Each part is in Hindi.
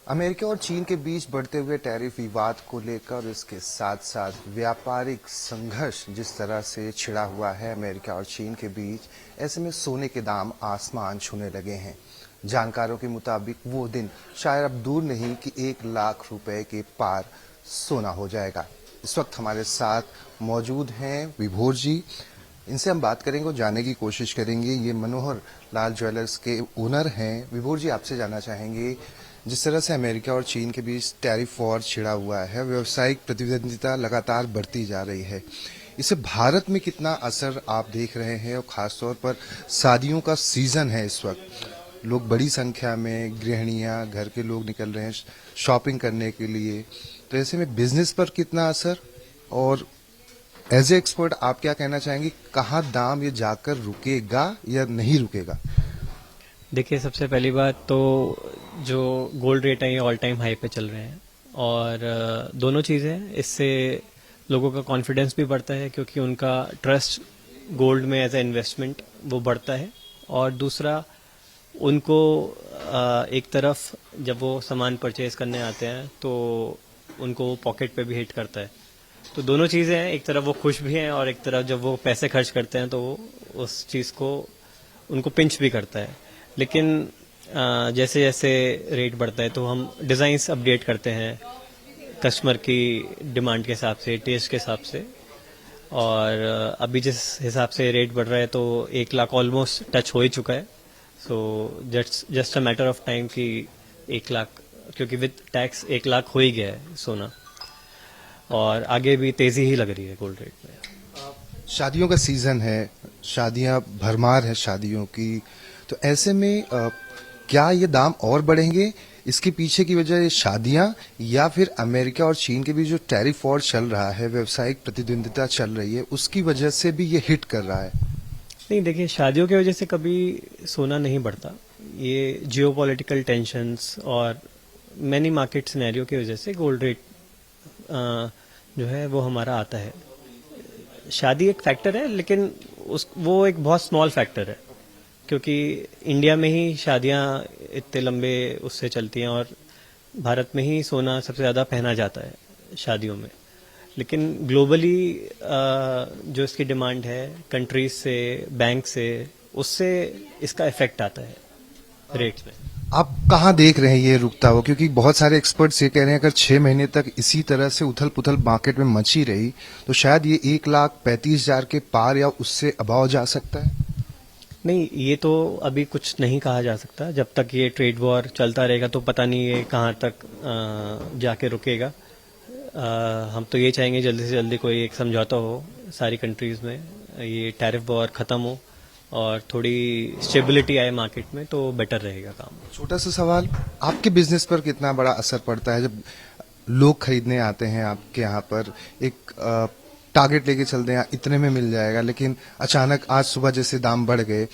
अमेरिका और चीन के बीच बढ़ते हुए टैरिफ विवाद को लेकर इसके साथ साथ व्यापारिक संघर्ष जिस तरह से छिड़ा हुआ है अमेरिका और चीन के बीच, ऐसे में सोने के दाम आसमान छूने लगे हैं। जानकारों के मुताबिक वो दिन शायद अब दूर नहीं कि 1 लाख रुपए के पार सोना हो जाएगा। इस वक्त हमारे साथ मौजूद हैं विभोर जी। इनसे हम बात करेंगे और जानने की कोशिश करेंगे। ये मनोहर लाल ज्वेलर्स के ओनर हैं। विभोर जी, आपसे जानना चाहेंगे, जिस तरह से अमेरिका और चीन के बीच टैरिफ वॉर छिड़ा हुआ है, व्यावसायिक प्रतिद्वंदिता लगातार बढ़ती जा रही है, इससे भारत में कितना असर आप देख रहे हैं? और खासतौर पर शादियों का सीजन है इस वक्त, लोग बड़ी संख्या में, गृहिणियां, घर के लोग निकल रहे हैं शॉपिंग करने के लिए, तो ऐसे में बिजनेस पर कितना असर? और एज ए एक्सपर्ट आप क्या कहना चाहेंगे, कहाँ दाम ये जाकर रुकेगा या नहीं रुकेगा? देखिए, सबसे पहली बात तो जो गोल्ड रेट है ये ऑल टाइम हाई पे चल रहे हैं और दोनों चीज़ें, इससे लोगों का कॉन्फिडेंस भी बढ़ता है क्योंकि उनका ट्रस्ट गोल्ड में एज ए इन्वेस्टमेंट वो बढ़ता है। और दूसरा, उनको एक तरफ जब वो सामान परचेज करने आते हैं तो उनको पॉकेट पे भी हिट करता है। तो दोनों चीज़ें हैं, एक तरफ वो खुश भी हैं और एक तरफ जब वो पैसे खर्च करते हैं तो वो उस चीज़ को उनको पिंच भी करता है। लेकिन जैसे जैसे रेट बढ़ता है तो हम डिज़ाइंस अपडेट करते हैं कस्टमर की डिमांड के हिसाब से, टेस्ट के हिसाब से। और अभी जिस हिसाब से रेट बढ़ रहा है तो 1 लाख ऑलमोस्ट टच हो ही चुका है। So just a matter of time कि 1 लाख, क्योंकि विद टैक्स 1 लाख हो ही गया है सोना, और आगे भी तेज़ी ही लग रही है गोल्ड रेट में। शादियों का सीजन है, शादियां भरमार है शादियों की, तो ऐसे में क्या ये दाम और बढ़ेंगे? इसके पीछे की वजह ये शादियां या फिर अमेरिका और चीन के बीच जो टैरिफ वॉर चल रहा है, व्यावसायिक प्रतिद्वंदिता चल रही है, उसकी वजह से भी ये हिट कर रहा है? नहीं, देखिए, शादियों की वजह से कभी सोना नहीं बढ़ता। ये जियोपॉलिटिकल टेंशन्स और मैनी मार्केट सिनेरियो की वजह से गोल्ड रेट जो है वो हमारा आता है। शादी एक फैक्टर है, लेकिन वो एक बहुत स्मॉल फैक्टर है क्योंकि इंडिया में ही शादियां इतने लंबे उससे चलती हैं और भारत में ही सोना सबसे ज़्यादा पहना जाता है शादियों में। लेकिन ग्लोबली जो इसकी डिमांड है कंट्रीज से, बैंक से, उससे इसका इफेक्ट आता है रेट्स में। आप कहाँ देख रहे हैं ये रुकता हुआ? क्योंकि बहुत सारे एक्सपर्ट्स ये कह रहे हैं अगर 6 महीने तक इसी तरह से उथल पुथल मार्केट में मची रही तो शायद ये 1,35,000 के पार या उससे अबाव जा सकता है। नहीं, ये तो अभी कुछ नहीं कहा जा सकता। जब तक ये ट्रेड वॉर चलता रहेगा तो पता नहीं ये कहाँ तक जाके रुकेगा। हम तो ये चाहेंगे जल्दी से जल्दी कोई एक समझौता हो सारी कंट्रीज में, ये टैरिफ वॉर ख़त्म हो और थोड़ी स्टेबिलिटी आए मार्केट में, तो बेटर रहेगा काम। छोटा सा सवाल, आपके बिजनेस पर कितना बड़ा असर पड़ता है जब लोग खरीदने आते हैं आपके यहाँ पर? एक टारगेट लेके चलते हैं इतने में मिल जाएगा, लेकिन अचानक आज सुबह जैसे दाम बढ़ गए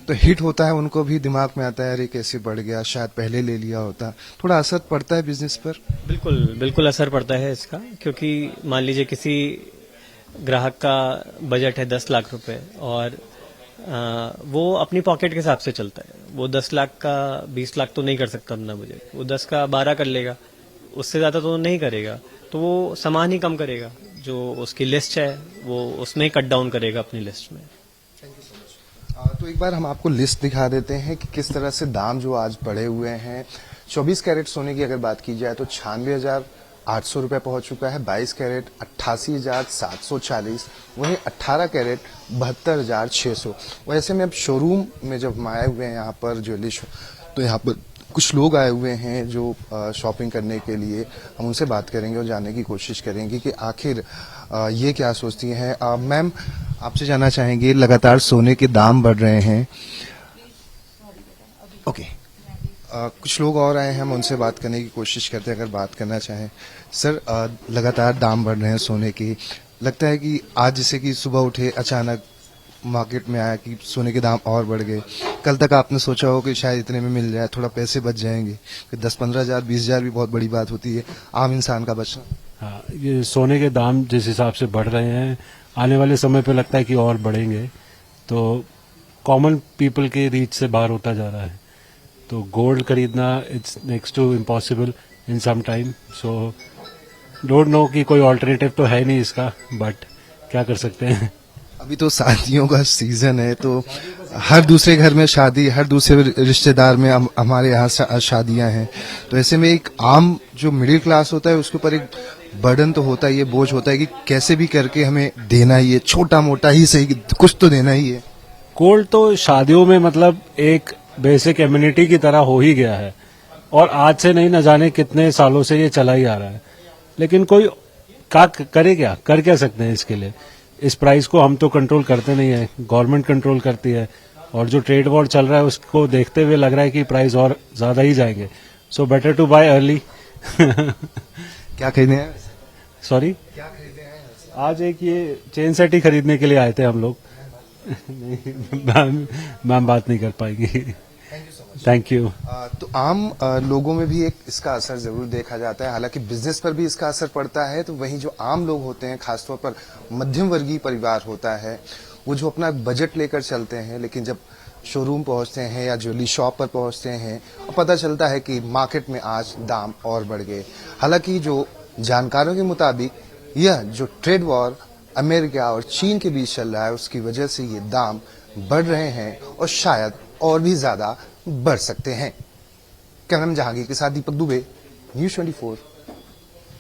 तो हिट होता है, उनको भी दिमाग में आता है अरे कैसे बढ़ गया, शायद पहले ले लिया होता। थोड़ा असर पड़ता है बिजनेस पर? बिल्कुल बिल्कुल असर पड़ता है इसका, क्योंकि मान लीजिए किसी ग्राहक का बजट है 10 लाख रुपए और वो अपनी पॉकेट के हिसाब से चलता है। वो 10 लाख का 20 लाख तो नहीं कर सकता अपना बजट, वो 10 का 12 कर लेगा, उससे ज़्यादा तो नहीं करेगा। तो वो सामान ही कम करेगा, जो उसकी लिस्ट है वो उसमें ही कट डाउन करेगा अपनी लिस्ट में। तो एक बार हम आपको लिस्ट दिखा देते हैं कि किस तरह से दाम जो आज बढ़े हुए हैं। 24 कैरेट सोने की अगर बात की जाए तो 96,800 रुपये पहुंच चुका है। 22 कैरेट 88,740, वहीं 18 कैरेट 72,600। वैसे में अब शोरूम में जब हम आए हुए हैं यहाँ पर ज्वेलरी शो, तो यहाँ पर कुछ लोग आए हुए हैं जो शॉपिंग करने के लिए। हम उनसे बात करेंगे और जानने की कोशिश करेंगे कि आखिर ये क्या सोचती हैं। मैम, आपसे जानना चाहेंगे, लगातार सोने के दाम बढ़ रहे हैं। ओके, कुछ लोग और आए हैं, हम उनसे बात करने की कोशिश करते हैं अगर बात करना चाहें। सर, लगातार दाम बढ़ रहे हैं सोने के, लगता है कि आज जैसे कि सुबह उठे अचानक मार्केट में आया कि सोने के दाम और बढ़ गए, कल तक आपने सोचा हो कि शायद इतने में मिल जाए, थोड़ा पैसे बच जाएंगे, फिर 10-15,000 20,000 भी बहुत बड़ी बात होती है आम इंसान का बचना। हाँ, ये सोने के दाम जिस हिसाब से बढ़ रहे हैं, आने वाले समय पे लगता है कि और बढ़ेंगे, तो कॉमन पीपल के रीच से बाहर होता जा रहा है। तो गोल्ड खरीदना it's next to impossible in some time. So don't know कि कोई ऑल्टरनेटिव तो है नहीं इसका, बट क्या कर सकते हैं. अभी तो शादियों का सीजन है, तो हर दूसरे घर में शादी, हर दूसरे रिश्तेदार में हमारे यहाँ शादियां हैं. तो ऐसे में एक आम जो मिडिल क्लास होता है उसके ऊपर एक बर्डन तो होता ही है, बोझ होता है कि कैसे भी करके हमें देना ही है, छोटा मोटा ही सही कुछ तो देना ही है. गोल्ड तो शादियों में मतलब एक बेसिक एम्यूनिटी की तरह हो ही गया है, और आज से नहीं, न जाने कितने सालों से ये चला ही आ रहा है. लेकिन कोई करे क्या, कर क्या सकते हैं इसके लिए. इस प्राइस को हम तो कंट्रोल करते नहीं है, गवर्नमेंट कंट्रोल करती है, और जो ट्रेड वॉर चल रहा है उसको देखते हुए लग रहा है कि प्राइस और ज्यादा ही जाएंगे. So better to buy early. क्या खरीदे हैं? सॉरी, क्या खरीदे हैं? आज एक ये चेन सेट ही खरीदने के लिए आए थे हम लोग. नहीं, मैम बात नहीं कर पाएंगी. Thank you. तो आम लोगों में भी एक इसका असर जरूर देखा जाता है. हालांकि बिजनेस पर भी इसका असर पड़ता है, तो वहीं जो आम लोग होते हैं, खासतौर पर मध्यम वर्गीय परिवार होता है, वो जो अपना बजट लेकर चलते हैं, लेकिन जब शोरूम पहुंचते हैं या ज्वेलरी शॉप पर पहुंचते हैं और पता चलता है कि मार्केट में आज दाम और बढ़ गए. हालांकि जो जानकारों के मुताबिक यह जो ट्रेड वॉर अमेरिका और चीन के बीच चल रहा है, उसकी वजह से ये दाम बढ़ रहे हैं और शायद और भी ज्यादा बढ़ सकते हैं. कैमरामैन जहांगीर के साथ दीपक दुबे, न्यूज़ 24,